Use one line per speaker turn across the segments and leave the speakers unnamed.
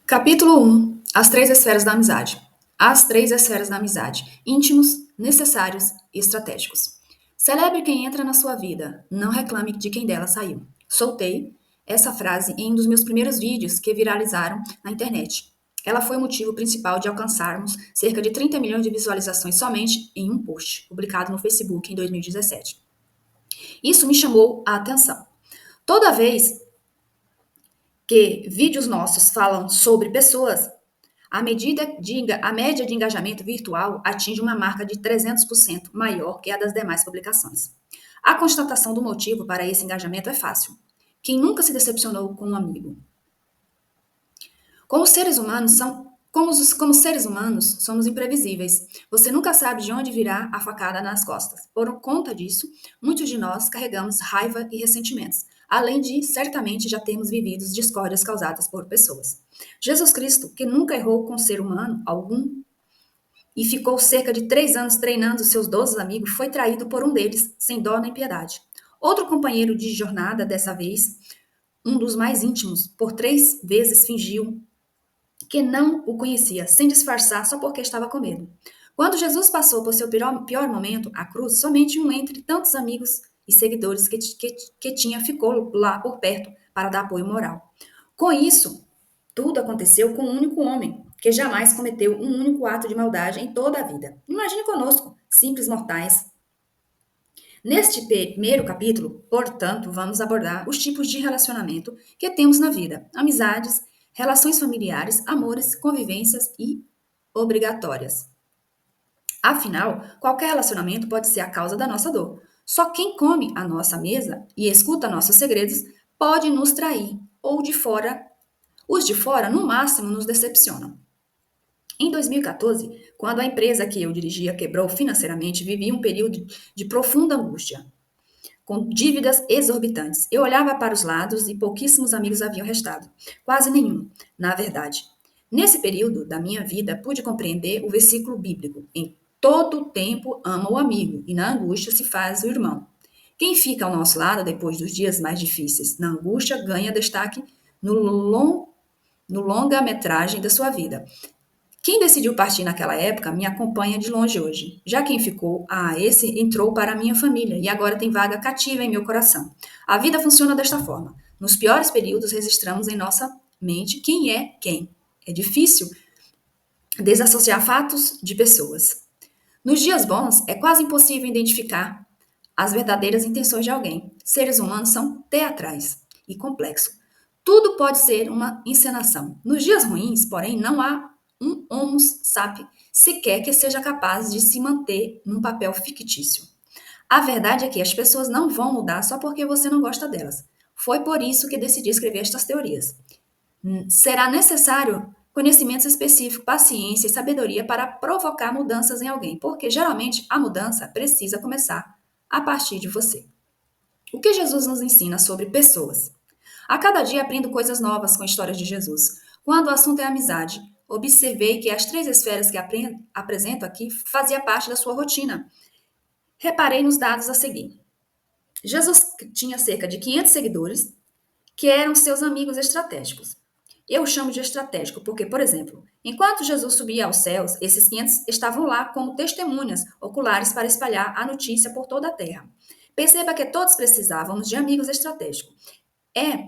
Capítulo 1: As três esferas da amizade. As três esferas da amizade: íntimos, necessários e estratégicos. Celebre quem entra na sua vida, não reclame de quem dela saiu. Soltei essa frase em um dos meus primeiros vídeos que viralizaram na internet. Ela foi o motivo principal de alcançarmos cerca de 30 milhões de visualizações somente em um post, publicado no Facebook em 2017. Isso me chamou a atenção. Toda vez que vídeos nossos falam sobre pessoas, a média de engajamento virtual atinge uma marca de 300% maior que a das demais publicações. A constatação do motivo para esse engajamento é fácil. Quem nunca se decepcionou com um amigo? Como seres humanos, como seres humanos, somos imprevisíveis. Você nunca sabe de onde virá a facada nas costas. Por conta disso, muitos de nós carregamos raiva e ressentimentos, além de certamente já termos vivido discórdias causadas por pessoas. Jesus Cristo, que nunca errou com ser humano algum e ficou cerca de 3 anos treinando seus 12 amigos, foi traído por um deles, sem dó nem piedade. Outro companheiro de jornada, dessa vez, um dos mais íntimos, por 3 vezes fingiu que não o conhecia, sem disfarçar só porque estava com medo. Quando Jesus passou por seu pior momento, a cruz, somente um entre tantos amigos e seguidores que tinha ficou lá por perto para dar apoio moral. Com isso, tudo aconteceu com um único homem, que jamais cometeu um único ato de maldade em toda a vida. Imagine conosco, simples mortais. Neste primeiro capítulo, portanto, vamos abordar os tipos de relacionamento que temos na vida: amizades, relações familiares, amores, convivências e obrigatórias. Afinal, qualquer relacionamento pode ser a causa da nossa dor. Só quem come a nossa mesa e escuta nossos segredos pode nos trair, ou de fora, os de fora, no máximo, nos decepcionam. Em 2014, quando a empresa que eu dirigia quebrou financeiramente, vivi um período de profunda angústia, com dívidas exorbitantes. Eu olhava para os lados e pouquíssimos amigos haviam restado. Quase nenhum, na verdade. Nesse período da minha vida, pude compreender o versículo bíblico: em todo tempo ama o amigo, e na angústia se faz o irmão. Quem fica ao nosso lado depois dos dias mais difíceis, na angústia, ganha destaque no longa-metragem da sua vida. Quem decidiu partir naquela época me acompanha de longe hoje. Já quem ficou, esse entrou para a minha família e agora tem vaga cativa em meu coração. A vida funciona desta forma. Nos piores períodos, registramos em nossa mente quem é quem. É difícil desassociar fatos de pessoas. Nos dias bons, é quase impossível identificar as verdadeiras intenções de alguém. Seres humanos são teatrais e complexos. Tudo pode ser uma encenação. Nos dias ruins, porém, não há um homo sapiens sequer que seja capaz de se manter num papel fictício. A verdade é que as pessoas não vão mudar só porque você não gosta delas. Foi por isso que decidi escrever estas teorias. Será necessário conhecimentos específicos, paciência e sabedoria para provocar mudanças em alguém, porque geralmente a mudança precisa começar a partir de você. O que Jesus nos ensina sobre pessoas? A cada dia aprendo coisas novas com histórias de Jesus. Quando o assunto é amizade, observei que as três esferas que apresento aqui fazia parte da sua rotina. Reparei nos dados a seguir. Jesus tinha cerca de 500 seguidores que eram seus amigos estratégicos. Eu chamo de estratégico porque, por exemplo, enquanto Jesus subia aos céus, esses 500 estavam lá como testemunhas oculares para espalhar a notícia por toda a terra. Perceba que todos precisávamos de amigos estratégicos. É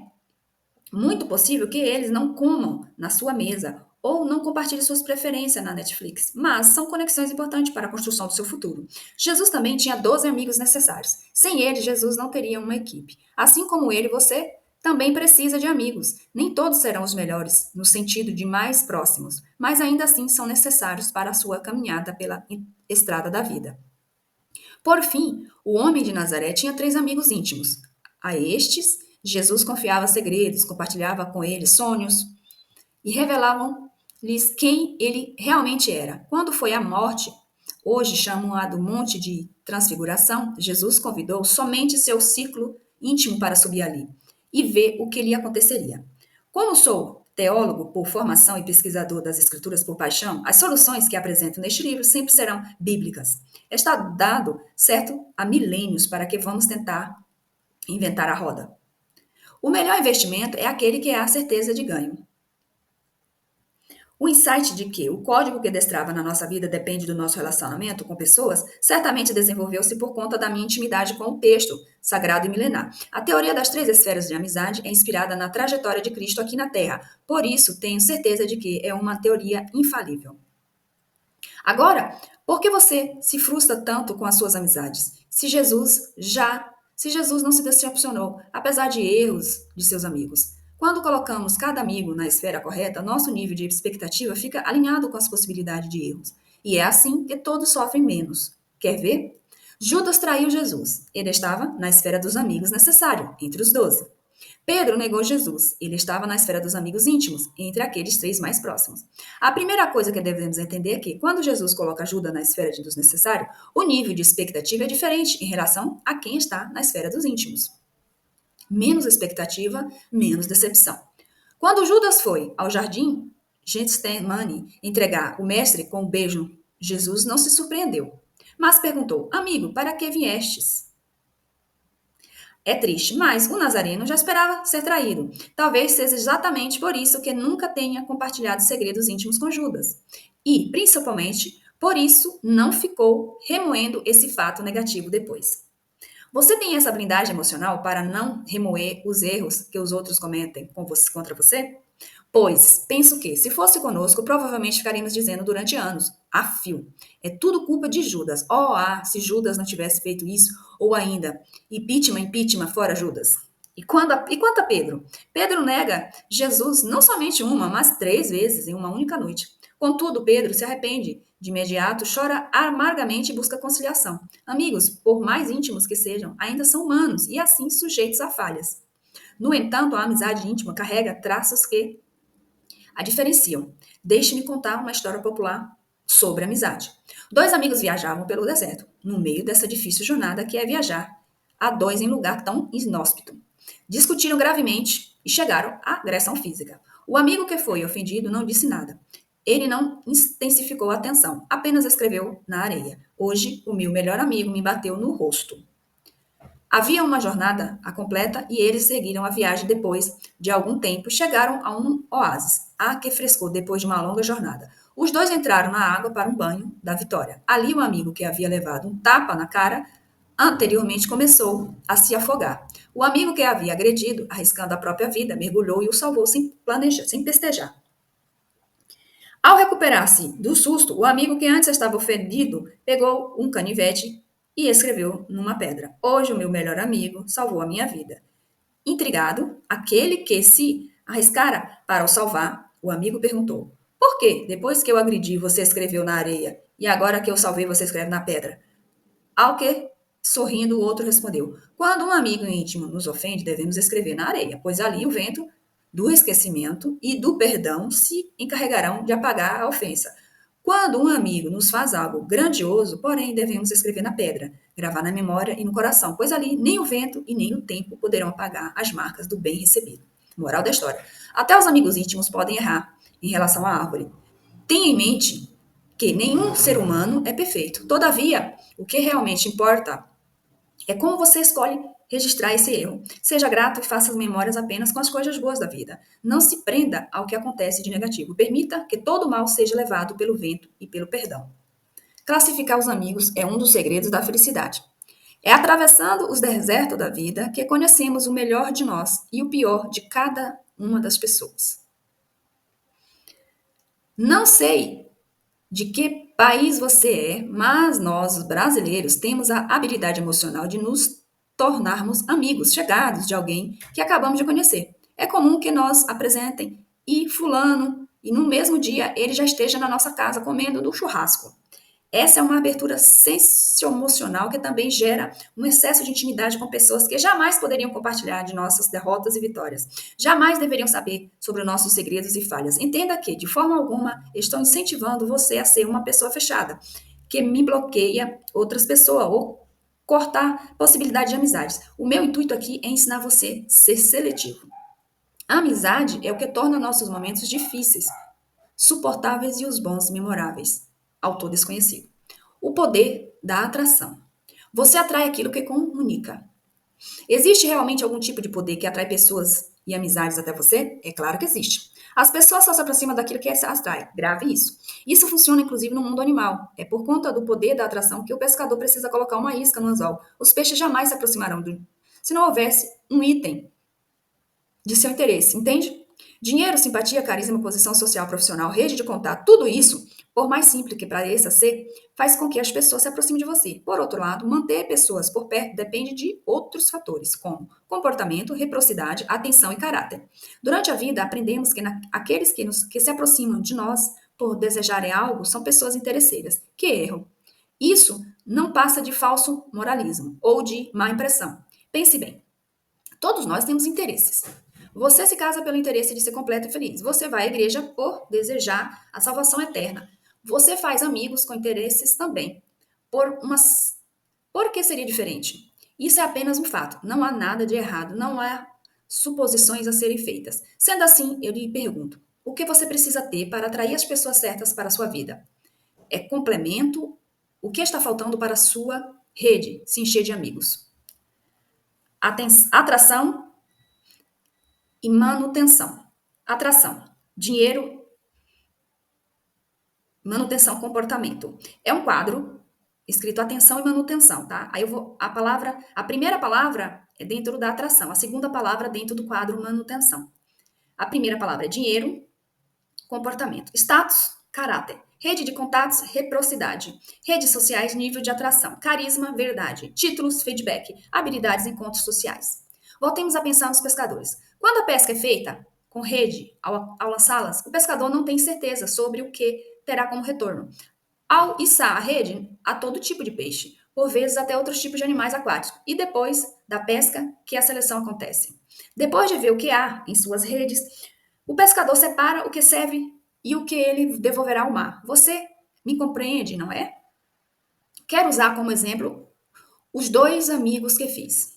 muito possível que eles não comam na sua mesa ou não compartilhem suas preferências na Netflix, mas são conexões importantes para a construção do seu futuro. Jesus também tinha 12 amigos necessários. Sem eles, Jesus não teria uma equipe. Assim como ele, você também precisa de amigos. Nem todos serão os melhores, no sentido de mais próximos, mas ainda assim são necessários para a sua caminhada pela estrada da vida. Por fim, o homem de Nazaré tinha 3 amigos íntimos. A estes, Jesus confiava segredos, compartilhava com eles sonhos e revelavam-lhes quem ele realmente era. Quando foi a morte, hoje chamam-a do Monte de Transfiguração, Jesus convidou somente seu círculo íntimo para subir ali e ver o que lhe aconteceria. Como sou teólogo por formação e pesquisador das Escrituras por paixão, as soluções que apresento neste livro sempre serão bíblicas. Está dado certo há milênios para que vamos tentar inventar a roda. O melhor investimento é aquele que há certeza de ganho. O insight de que o código que destrava na nossa vida depende do nosso relacionamento com pessoas certamente desenvolveu-se por conta da minha intimidade com o texto sagrado e milenar. A teoria das três esferas de amizade é inspirada na trajetória de Cristo aqui na Terra, por isso tenho certeza de que é uma teoria infalível. Agora, por que você se frustra tanto com as suas amizades? Se Jesus não se decepcionou, apesar de erros de seus amigos. Quando colocamos cada amigo na esfera correta, nosso nível de expectativa fica alinhado com as possibilidades de erros. E é assim que todos sofrem menos. Quer ver? Judas traiu Jesus. Ele estava na esfera dos amigos necessário, entre os 12. Pedro negou Jesus. Ele estava na esfera dos amigos íntimos, entre aqueles três mais próximos. A primeira coisa que devemos entender é que, quando Jesus coloca ajuda na esfera dos necessários, o nível de expectativa é diferente em relação a quem está na esfera dos íntimos. Menos expectativa, menos decepção. Quando Judas foi ao jardim Getsemane entregar o mestre com um beijo, Jesus não se surpreendeu, mas perguntou: Amigo, para que viestes? É triste, mas o Nazareno já esperava ser traído. Talvez seja exatamente por isso que nunca tenha compartilhado segredos íntimos com Judas. E, principalmente, por isso não ficou remoendo esse fato negativo depois. Você tem essa blindagem emocional para não remoer os erros que os outros cometem contra você? Pois, penso que, se fosse conosco, provavelmente ficaríamos dizendo durante anos, a fio, é tudo culpa de Judas. Se Judas não tivesse feito isso, ou ainda, impeachment, fora Judas. E quanto a Pedro? Pedro nega Jesus não somente uma, mas 3 vezes em uma única noite. Contudo, Pedro se arrepende de imediato, chora amargamente e busca conciliação. Amigos, por mais íntimos que sejam, ainda são humanos e assim sujeitos a falhas. No entanto, a amizade íntima carrega traços que a diferenciam. Deixe-me contar uma história popular sobre amizade. 2 amigos viajavam pelo deserto, no meio dessa difícil jornada que é viajar a 2 em lugar tão inóspito. Discutiram gravemente e chegaram à agressão física. O amigo que foi ofendido não disse nada. Ele não intensificou a tensão, apenas escreveu na areia: Hoje, o meu melhor amigo me bateu no rosto. Havia uma jornada a completa e eles seguiram a viagem depois de algum tempo. Chegaram a um oásis. Que frescor depois de uma longa jornada. Os 2 entraram na água para um banho da vitória. Ali o amigo que havia levado um tapa na cara anteriormente começou a se afogar. O amigo que havia agredido, arriscando a própria vida, mergulhou e o salvou sem pestejar. Ao recuperar-se do susto, o amigo que antes estava ofendido pegou um canivete e escreveu numa pedra: Hoje o meu melhor amigo salvou a minha vida. Intrigado, aquele que se arriscara para o salvar, o amigo perguntou: Por que, depois que eu agredi, você escreveu na areia e agora que eu salvei, você escreve na pedra? Ao que, sorrindo, o outro respondeu: Quando um amigo íntimo nos ofende, devemos escrever na areia, pois ali o vento do esquecimento e do perdão se encarregarão de apagar a ofensa. Quando um amigo nos faz algo grandioso, porém, devemos escrever na pedra, gravar na memória e no coração, pois ali nem o vento e nem o tempo poderão apagar as marcas do bem recebido. Moral da história: até os amigos íntimos podem errar em relação à árvore. Tenha em mente que nenhum ser humano é perfeito. Todavia, o que realmente importa é como você escolhe registrar esse erro. Seja grato e faça as memórias apenas com as coisas boas da vida. Não se prenda ao que acontece de negativo. Permita que todo mal seja levado pelo vento e pelo perdão. Classificar os amigos é um dos segredos da felicidade. É atravessando os desertos da vida que conhecemos o melhor de nós e o pior de cada uma das pessoas. Não sei de que país você é, mas nós, os brasileiros, temos a habilidade emocional de nos tornarmos amigos chegados de alguém que acabamos de conhecer. É comum que nos apresentem e fulano, e no mesmo dia ele já esteja na nossa casa comendo do churrasco. Essa é uma abertura socioemocional que também gera um excesso de intimidade com pessoas que jamais poderiam compartilhar de nossas derrotas e vitórias. Jamais deveriam saber sobre nossos segredos e falhas. Entenda que, de forma alguma, estou incentivando você a ser uma pessoa fechada, que me bloqueia outras pessoas ou cortar possibilidade de amizades. O meu intuito aqui é ensinar você a ser seletivo. A amizade é o que torna nossos momentos difíceis, suportáveis e os bons memoráveis. Autor desconhecido. O poder da atração. Você atrai aquilo que comunica. Existe realmente algum tipo de poder que atrai pessoas e amizades até você? É claro que existe. As pessoas só se aproximam daquilo que as atrai. Grave isso. Isso funciona, inclusive, no mundo animal. É por conta do poder da atração que o pescador precisa colocar uma isca no anzol. Os peixes jamais se aproximarão se não houvesse um item de seu interesse, entende? Dinheiro, simpatia, carisma, posição social, profissional, rede de contato, tudo isso, por mais simples que pareça ser, faz com que as pessoas se aproximem de você. Por outro lado, manter pessoas por perto depende de outros fatores, como comportamento, reciprocidade, atenção e caráter. Durante a vida, aprendemos que aqueles que se aproximam de nós por desejarem algo são pessoas interesseiras. Que erro! Isso não passa de falso moralismo ou de má impressão. Pense bem. Todos nós temos interesses. Você se casa pelo interesse de ser completo e feliz. Você vai à igreja por desejar a salvação eterna. Você faz amigos com interesses também. Por que seria diferente? Isso é apenas um fato. Não há nada de errado. Não há suposições a serem feitas. Sendo assim, eu lhe pergunto: o que você precisa ter para atrair as pessoas certas para a sua vida? É complemento? O que está faltando para a sua rede se encher de amigos? Atração e manutenção. Atração, dinheiro, manutenção, comportamento. É um quadro escrito atenção e manutenção, tá? Aí eu vou a primeira palavra é dentro da atração, a segunda palavra dentro do quadro manutenção. A primeira palavra é dinheiro, comportamento, status, caráter, rede de contatos, reciprocidade, redes sociais, nível de atração, carisma, verdade, títulos, feedback, habilidades, encontros sociais. Voltemos a pensar nos pescadores. Quando a pesca é feita com rede, ao lançá-las, o pescador não tem certeza sobre o que terá como retorno. Ao içar a rede, há todo tipo de peixe, por vezes até outros tipos de animais aquáticos, e depois da pesca que a seleção acontece. Depois de ver o que há em suas redes, o pescador separa o que serve e o que ele devolverá ao mar. Você me compreende, não é? Quero usar como exemplo os 2 amigos que fiz.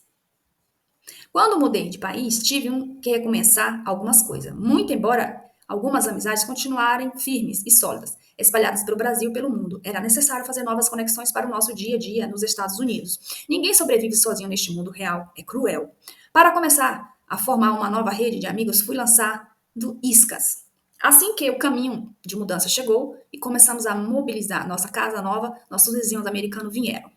Quando mudei de país, tive que recomeçar algumas coisas, muito embora algumas amizades continuarem firmes e sólidas, espalhadas pelo Brasil e pelo mundo. Era necessário fazer novas conexões para o nosso dia a dia nos Estados Unidos. Ninguém sobrevive sozinho neste mundo real, é cruel. Para começar a formar uma nova rede de amigos, fui lançar do Iscas. Assim que o caminho de mudança chegou e começamos a mobilizar nossa casa nova, nossos vizinhos americanos vieram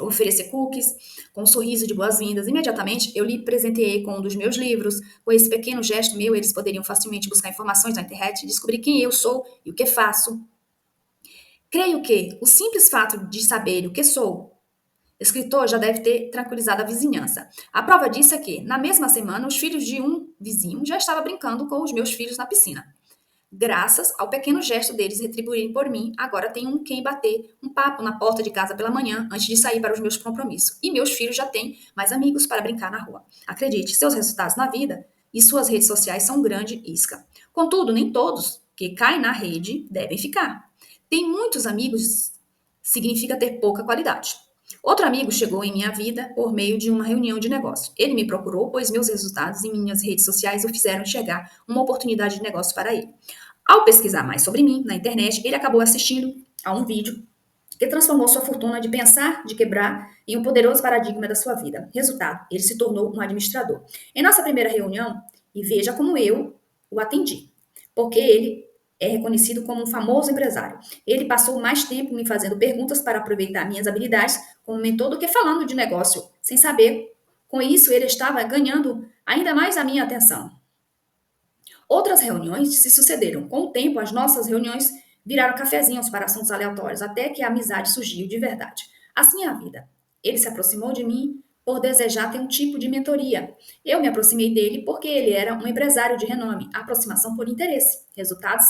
oferecer cookies, com um sorriso de boas-vindas. Imediatamente, eu lhe presenteei com um dos meus livros. Com esse pequeno gesto meu, eles poderiam facilmente buscar informações na internet, descobrir quem eu sou e o que faço. Creio que o simples fato de saber o que sou, escritor, já deve ter tranquilizado a vizinhança. A prova disso é que, na mesma semana, os filhos de um vizinho já estavam brincando com os meus filhos na piscina. Graças ao pequeno gesto deles retribuírem por mim, agora tenho um quem bater um papo na porta de casa pela manhã antes de sair para os meus compromissos. E meus filhos já têm mais amigos para brincar na rua. Acredite, seus resultados na vida e suas redes sociais são grande isca. Contudo, nem todos que caem na rede devem ficar. Tem muitos amigos significa ter pouca qualidade. Outro amigo chegou em minha vida por meio de uma reunião de negócio. Ele me procurou, pois meus resultados em minhas redes sociais o fizeram enxergar uma oportunidade de negócio para ele. Ao pesquisar mais sobre mim na internet, ele acabou assistindo a um vídeo que transformou sua fortuna de pensar, de quebrar, em um poderoso paradigma da sua vida. Resultado, ele se tornou um administrador. Em nossa primeira reunião, e veja como eu o atendi, porque ele é reconhecido como um famoso empresário. Ele passou mais tempo me fazendo perguntas para aproveitar minhas habilidades como mentor do que falando de negócio, sem saber. Com isso, ele estava ganhando ainda mais a minha atenção. Outras reuniões se sucederam. Com o tempo, as nossas reuniões viraram cafezinhos para assuntos aleatórios, até que a amizade surgiu de verdade. Assim é a vida. Ele se aproximou de mim por desejar ter um tipo de mentoria. Eu me aproximei dele porque ele era um empresário de renome. Aproximação por interesse. Resultados: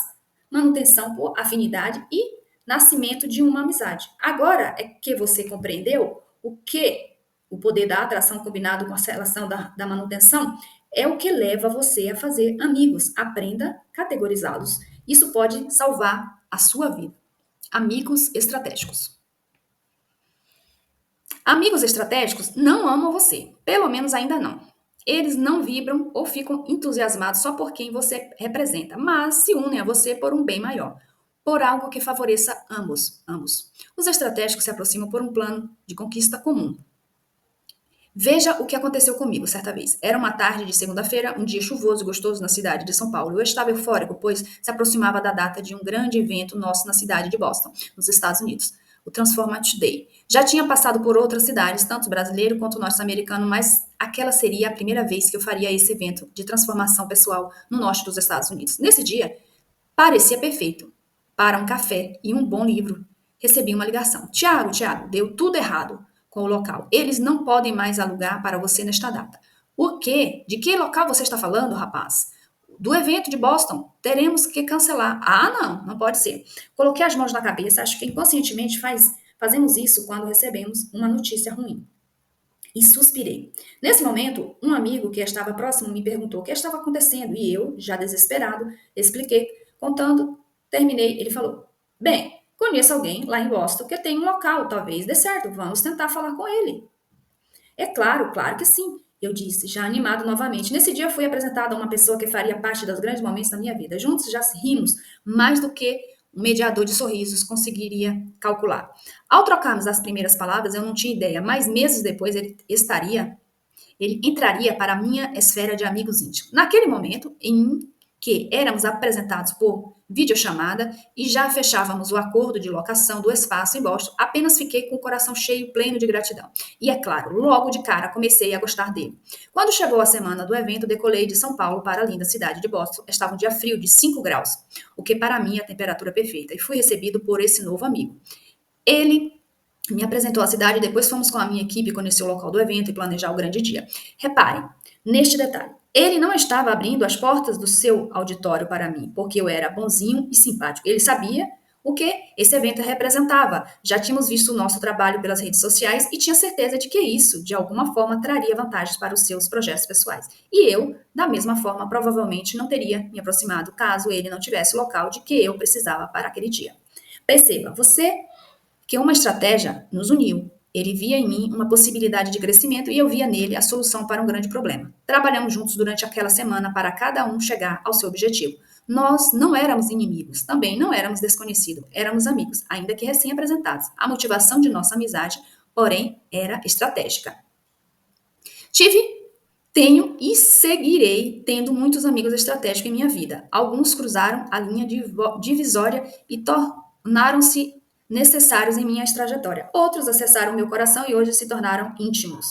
manutenção por afinidade e nascimento de uma amizade. Agora é que você compreendeu o que o poder da atração combinado com a relação da manutenção é o que leva você a fazer amigos. Aprenda a categorizá-los. Isso pode salvar a sua vida. Amigos estratégicos. Amigos estratégicos não amam você, pelo menos ainda não. Eles não vibram ou ficam entusiasmados só por quem você representa, mas se unem a você por um bem maior, por algo que favoreça ambos. Os estratégicos se aproximam por um plano de conquista comum. Veja o que aconteceu comigo certa vez. Era uma tarde de segunda-feira, um dia chuvoso e gostoso na cidade de São Paulo. Eu estava eufórico, pois se aproximava da data de um grande evento nosso na cidade de Boston, nos Estados Unidos, o Transformation Day. Já tinha passado por outras cidades, tanto brasileiro quanto norte-americano, mas aquela seria a primeira vez que eu faria esse evento de transformação pessoal no norte dos Estados Unidos. Nesse dia, parecia perfeito para um café e um bom livro. Recebi uma ligação. Tiago, deu tudo errado com o local. Eles não podem mais alugar para você nesta data. O quê? De que local você está falando, rapaz? Do evento de Boston. Teremos que cancelar. Ah, não, não pode ser. Coloquei as mãos na cabeça, acho que inconscientemente fazemos isso quando recebemos uma notícia ruim. E suspirei. Nesse momento, um amigo que estava próximo me perguntou o que estava acontecendo e eu, já desesperado, expliquei. Contando, terminei. Ele falou: Bem, conheço alguém lá em Boston que tem um local, talvez dê certo, vamos tentar falar com ele. É claro, claro que sim, eu disse, já animado novamente. Nesse dia fui apresentada a uma pessoa que faria parte dos grandes momentos da minha vida. Juntos já rimos mais do que um mediador de sorrisos conseguiria calcular. Ao trocarmos as primeiras palavras, eu não tinha ideia, mas meses depois ele entraria para a minha esfera de amigos íntimos. Naquele momento em que éramos apresentados por videochamada e já fechávamos o acordo de locação do espaço em Boston, apenas fiquei com o coração cheio, pleno de gratidão. E é claro, logo de cara comecei a gostar dele. Quando chegou a semana do evento, decolei de São Paulo para a linda cidade de Boston. Estava um dia frio de 5 graus, o que para mim é a temperatura perfeita, e fui recebido por esse novo amigo. Ele me apresentou a cidade e depois fomos com a minha equipe conhecer o local do evento e planejar o grande dia. Repare neste detalhe. Ele não estava abrindo as portas do seu auditório para mim, porque eu era bonzinho e simpático. Ele sabia o que esse evento representava. Já tínhamos visto o nosso trabalho pelas redes sociais e tinha certeza de que isso, de alguma forma, traria vantagens para os seus projetos pessoais. E eu, da mesma forma, provavelmente não teria me aproximado caso ele não tivesse o local de que eu precisava para aquele dia. Perceba, você que uma estratégia nos uniu. Ele via em mim uma possibilidade de crescimento e eu via nele a solução para um grande problema. Trabalhamos juntos durante aquela semana para cada um chegar ao seu objetivo. Nós não éramos inimigos, também não éramos desconhecidos, éramos amigos, ainda que recém-apresentados. A motivação de nossa amizade, porém, era estratégica. Tive, tenho e seguirei tendo muitos amigos estratégicos em minha vida. Alguns cruzaram a linha divisória e tornaram-se necessários em minha trajetória. Outros acessaram meu coração e hoje se tornaram íntimos.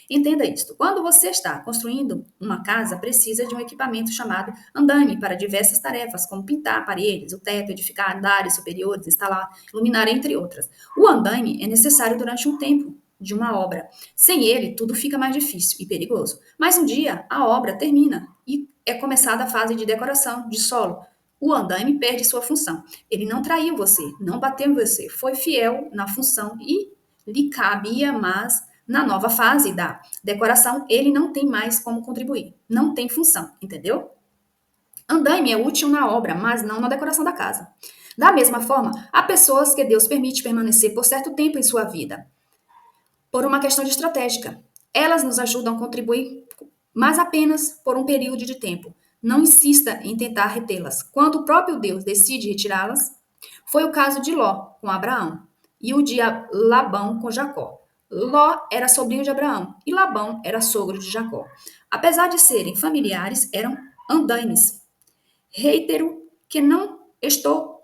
Entenda isto. Quando você está construindo uma casa, precisa de um equipamento chamado andaime para diversas tarefas, como pintar paredes, o teto, edificar andares superiores, instalar luminária, entre outras. O andaime é necessário durante um tempo de uma obra. Sem ele, tudo fica mais difícil e perigoso. Mas um dia, a obra termina e é começada a fase de decoração de solo. O andaime perde sua função. Ele não traiu você, não bateu em você, foi fiel na função e lhe cabia, mas na nova fase da decoração, ele não tem mais como contribuir. Não tem função, entendeu? Andaime é útil na obra, mas não na decoração da casa. Da mesma forma, há pessoas que Deus permite permanecer por certo tempo em sua vida, por uma questão de estratégica. Elas nos ajudam a contribuir, mas apenas por um período de tempo. Não insista em tentar retê-las. Quando o próprio Deus decide retirá-las, foi o caso de Ló com Abraão e o de Labão com Jacó. Ló era sobrinho de Abraão e Labão era sogro de Jacó. Apesar de serem familiares, eram andaimes. Reitero que não estou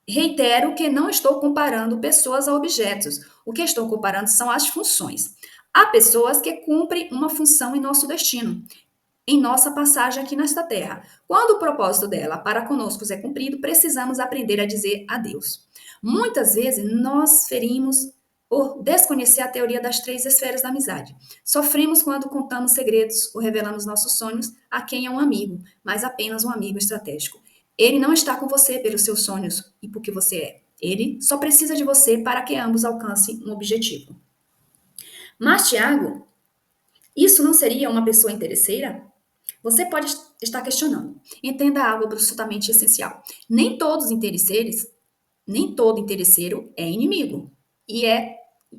Reitero que não estou comparando pessoas a objetos. O que estou comparando são as funções. Há pessoas que cumprem uma função em nosso destino, em nossa passagem aqui nesta terra. Quando o propósito dela para conosco é cumprido, precisamos aprender a dizer adeus. Muitas vezes nós ferimos por desconhecer a teoria das 3 esferas da amizade. Sofremos quando contamos segredos ou revelamos nossos sonhos a quem é um amigo, mas apenas um amigo estratégico. Ele não está com você pelos seus sonhos e porque você é. Ele só precisa de você para que ambos alcancem um objetivo. Mas, Tiago, isso não seria uma pessoa interesseira? Você pode estar questionando. Entenda algo absolutamente essencial. Nem todos os interesseiros, nem todo interesseiro é inimigo. E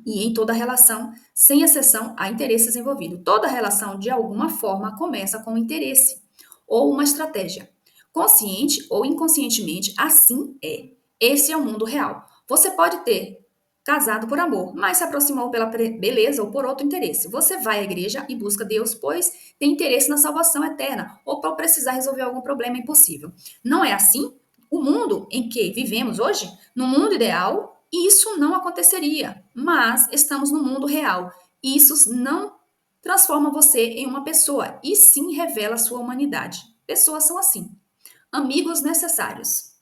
em toda relação, sem exceção, há interesses envolvidos. Toda relação, de alguma forma, começa com um interesse ou uma estratégia. Consciente ou inconscientemente, assim é. Esse é o mundo real. Você pode ter casado por amor, mas se aproximou pela beleza ou por outro interesse. Você vai à igreja e busca Deus, pois tem interesse na salvação eterna ou por precisar resolver algum problema impossível. Não é assim? O mundo em que vivemos hoje, no mundo ideal, isso não aconteceria, mas estamos no mundo real. Isso não transforma você em uma pessoa e sim revela sua humanidade. Pessoas são assim. Amigos necessários.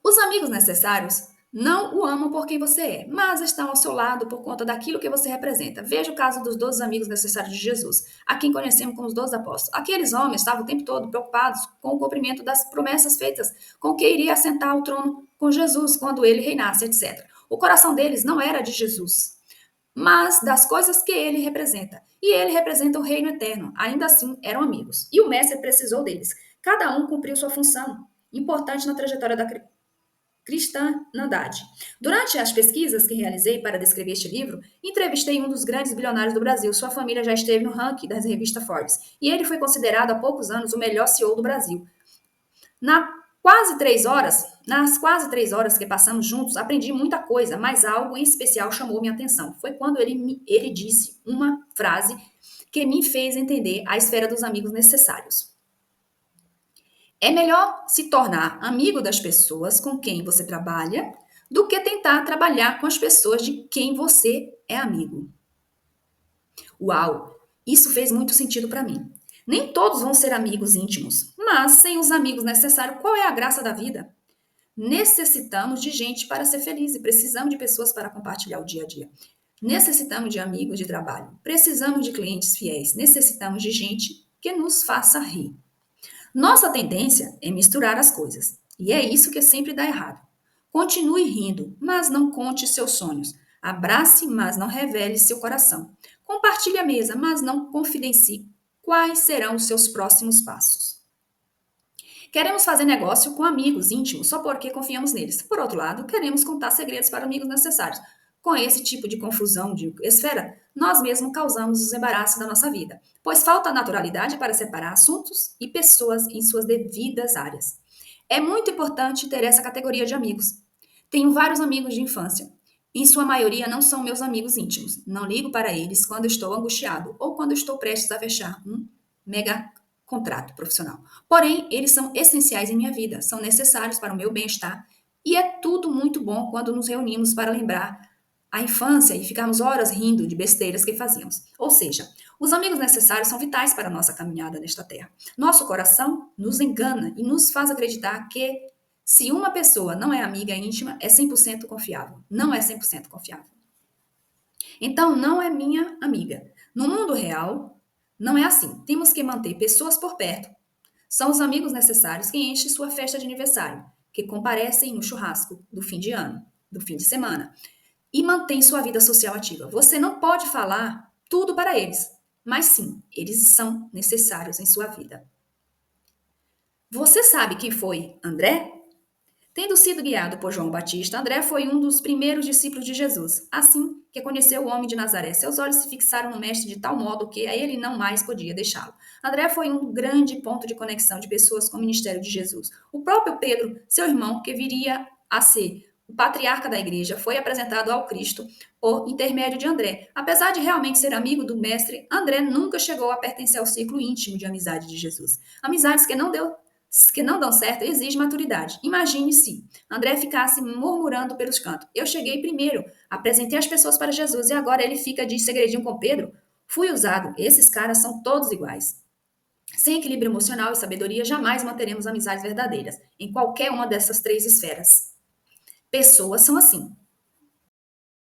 Os amigos necessários não o amam por quem você é, mas estão ao seu lado por conta daquilo que você representa. Veja o caso dos 12 amigos necessários de Jesus, a quem conhecemos como os 12 apóstolos. Aqueles homens estavam o tempo todo preocupados com o cumprimento das promessas feitas, com que iria assentar ao trono com Jesus quando ele reinasse, etc. O coração deles não era de Jesus, mas das coisas que ele representa. E ele representa o reino eterno. Ainda assim, eram amigos. E o mestre precisou deles. Cada um cumpriu sua função, importante na trajetória da cristandade. Durante as pesquisas que realizei para descrever este livro, entrevistei um dos grandes bilionários do Brasil. Sua família já esteve no ranking da revista Forbes. E ele foi considerado há poucos anos o melhor CEO do Brasil. Nas quase 3 horas que passamos juntos, aprendi muita coisa, mas algo em especial chamou minha atenção. Foi quando ele disse uma frase que me fez entender a esfera dos amigos necessários. É melhor se tornar amigo das pessoas com quem você trabalha do que tentar trabalhar com as pessoas de quem você é amigo. Uau, isso fez muito sentido para mim. Nem todos vão ser amigos íntimos, mas sem os amigos necessários, qual é a graça da vida? Necessitamos de gente para ser feliz e precisamos de pessoas para compartilhar o dia a dia. Necessitamos de amigos de trabalho, precisamos de clientes fiéis, necessitamos de gente que nos faça rir. Nossa tendência é misturar as coisas, e é isso que sempre dá errado. Continue rindo, mas não conte seus sonhos. Abrace, mas não revele seu coração. Compartilhe a mesa, mas não confidencie quais serão os seus próximos passos. Queremos fazer negócio com amigos íntimos só porque confiamos neles. Por outro lado, queremos contar segredos para amigos necessários. Com esse tipo de confusão de esfera, nós mesmos causamos os embaraços da nossa vida, pois falta naturalidade para separar assuntos e pessoas em suas devidas áreas. É muito importante ter essa categoria de amigos. Tenho vários amigos de infância. Em sua maioria não são meus amigos íntimos. Não ligo para eles quando estou angustiado ou quando estou prestes a fechar um mega contrato profissional. Porém, eles são essenciais em minha vida, são necessários para o meu bem-estar e é tudo muito bom quando nos reunimos para lembrar a infância e ficarmos horas rindo de besteiras que fazíamos. Ou seja, os amigos necessários são vitais para a nossa caminhada nesta terra. Nosso coração nos engana e nos faz acreditar que se uma pessoa não é amiga íntima, é 100% confiável. Não é 100% confiável. Então, não é minha amiga. No mundo real, não é assim. Temos que manter pessoas por perto. São os amigos necessários que enchem sua festa de aniversário, que comparecem no churrasco do fim de ano, do fim de semana, e mantém sua vida social ativa. Você não pode falar tudo para eles, mas sim, eles são necessários em sua vida. Você sabe quem foi André? Tendo sido guiado por João Batista, André foi um dos primeiros discípulos de Jesus. Assim que conheceu o homem de Nazaré, seus olhos se fixaram no mestre de tal modo que a ele não mais podia deixá-lo. André foi um grande ponto de conexão de pessoas com o ministério de Jesus. O próprio Pedro, seu irmão, que viria a ser o patriarca da igreja, foi apresentado ao Cristo por intermédio de André. Apesar de realmente ser amigo do mestre, André nunca chegou a pertencer ao círculo íntimo de amizade de Jesus. Amizades que não dão certo exige maturidade. Imagine se André ficasse murmurando pelos cantos. Eu cheguei primeiro, apresentei as pessoas para Jesus e agora ele fica de segredinho com Pedro? Fui usado. Esses caras são todos iguais. Sem equilíbrio emocional e sabedoria, jamais manteremos amizades verdadeiras, em qualquer uma dessas 3 esferas. Pessoas são assim.